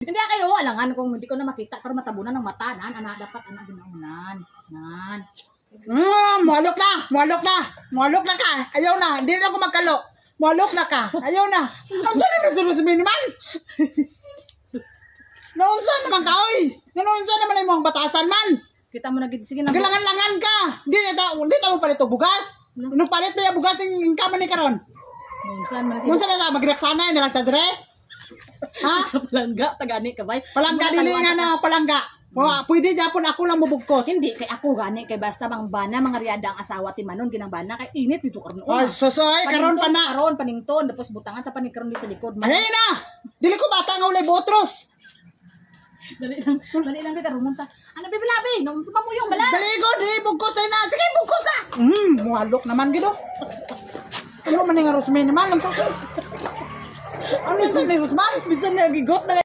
Hindi kayo, alangan kung hindi ko na makita pero matabunan ng mata ana dapat ana ginaunan. Nan. Mualok na ka. Ayaw na, hindi na ako magkalo. Mualok na ka. Ayaw na. Ang saan na sabihin naman? Naunsa naman ka, oy. Naunsa naman yung mga batasan man. Kita mo na sige na. Galangan-langan ka. Hindi ta mo palit og bugas. Inong palit ba yung bugas yung kaman ni karon? Minsan man Kung saan na magreksanay na lang ta dire? Ha? Palangga tagani ka bay. Palangga dili nga na palangga. Pwede japon ako lang mabugkos. Hindi kay ako gani kay basta bang bana mga riyada ang asawa ti Manon ginang bana kay init dito karon. Oh, sosoy karon pa na. Karon panington tapos butangan sa paningkaron di sa likod. Ay na. Dili ko bata nga ulay botros. Dali lang kita rumunta. Ano bibilabi? Nung sa pamuyong bala. Dali ko di bugkos na. Sige bugkos na. Muhalok naman gido. Ano man nga Rosmin naman lang sa. Ano ito ni Rosman? Bisan na gigot na